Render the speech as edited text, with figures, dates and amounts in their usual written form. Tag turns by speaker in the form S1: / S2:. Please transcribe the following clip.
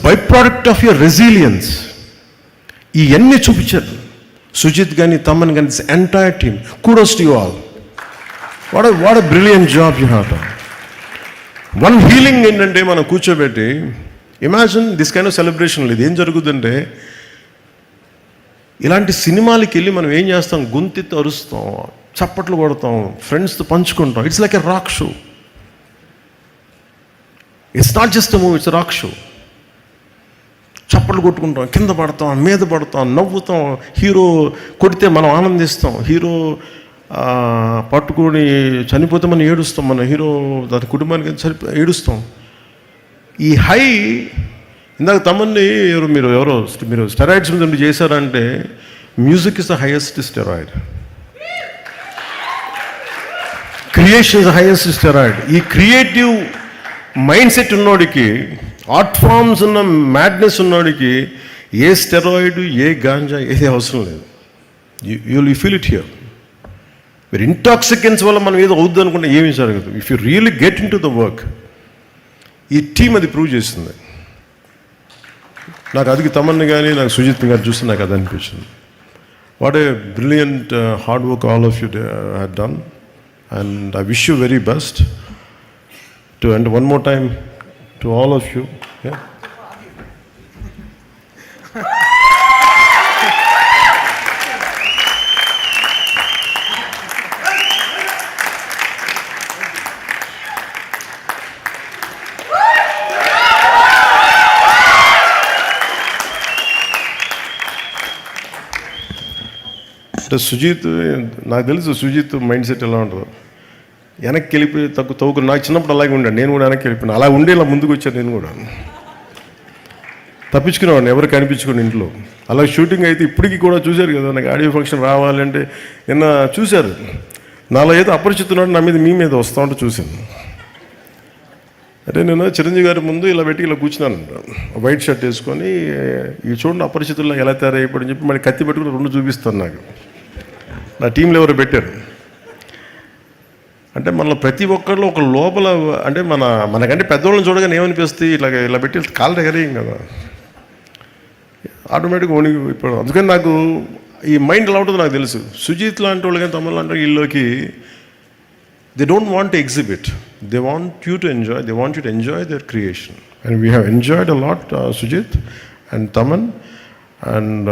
S1: By product of your resilience. ఇవన్నీ చూపించారు సుజిత్ కానీ తమన్ కానీ, this entire team. Kudos to you all. What a brilliant job you have done. One healing ఏంటంటే మనం కూర్చోబెట్టి imagine this kind of celebration. లేదు ఏం జరుగుతుందంటే, ఇలాంటి సినిమాలకి వెళ్ళి మనం ఏం చేస్తాం, గొంతెత్తి అరుస్తాం, చప్పట్లు కొడతాం, ఫ్రెండ్స్తో పంచుకుంటాం. It's like a rock show. It's not just a movie, it's rock show. చప్పట్లు కొట్టుకుంటాం, కింద పడతాం, మీద పడతాం, నవ్వుతాం. హీరో కొడితే మనం ఆనందిస్తాం, హీరో పట్టుకొని చనిపోతే మనం ఏడుస్తాం, మన హీరో దాని కుటుంబానికి ఏడుస్తాం. ఈ హై ఇందాక తమన్ని మీరు స్టెరాయిడ్స్ మీద చేశారంటే, music is the highest steroid, creation is the highest steroid. ఈ క్రియేటివ్ మైండ్ సెట్ ఉన్నోడికి, ఆర్ట్ ఫామ్స్ ఉన్న మ్యాడ్నెస్ ఉన్నోడికి ఏ స్టెరాయిడ్, ఏ గాంజా ఏది అవసరం లేదు. You feel it here. మీరు ఇంటాక్సికెన్స్ వల్ల మనం ఏదో అవుద్ది అనుకుంటే ఏమీ జరగదు. If you really get in to the work. ఈ టీం అది ప్రూవ్ చేస్తుంది. నాకు అది తమన్ని కానీ, నాకు సుజిత్ గారు చూస్తే నాకు అది అనిపించింది. What a brilliant hard work all of you had done. And I wish you very best to. And one more time to all of you. అంటే సుజిత్, నాకు తెలుసు సుజిత్ మైండ్ సెట్ ఎలా ఉంటుందో. వెనక్కి వెళ్ళిపోయి తవ్వుకు నాకు చిన్నప్పుడు అలాగే ఉండాను. నేను కూడా వెనక్కి వెళ్ళిపోయాను. అలా ఉండే ఇలా ముందుకు వచ్చాను. నేను కూడా తప్పించుకునేవాడిని, ఎవరు కనిపించుకుని ఇంట్లో. అలా షూటింగ్ అయితే ఇప్పటికీ కూడా చూశారు కదా, నాకు ఆడియో ఫంక్షన్ రావాలంటే నిన్న చూశారు. నాలో ఏదో అపరిచితున్నాడు, నా మీద మీ మీద వస్తూ ఉంటే చూశాను. అంటే నేను చిరంజీవి గారి ముందు ఇలా పెట్టి ఇలా కూర్చున్నాను, వైట్ షర్ట్ వేసుకొని. ఈ చూడండి అపరిచితుల్లో ఎలా తయారైపోయి చెప్పి మళ్ళీ కత్తి పెట్టుకుని 2 చూపిస్తాను. నాకు నా టీంలో ఎవరు పెట్టారు అంటే, మనలో ప్రతి ఒక్కరిలో ఒక లోపల అంటే మనకంటే పెద్దవాళ్ళని చూడగానే ఏమనిపిస్తుంది, ఇలా పెట్టి కాళ్ళ దగ్గరేం కదా, ఆటోమేటిక్గా వణిగి ఇప్పుడు. అందుకని నాకు ఈ మైండ్ ఎలా ఉంటుందో నాకు తెలుసు. సుజిత్ లాంటి వాళ్ళు కానీ, తమిళ లాంటి వీళ్ళకి they don't want to exhibit, they want you to enjoy their creation. And we have enjoyed a lot, Sujit and Taman, and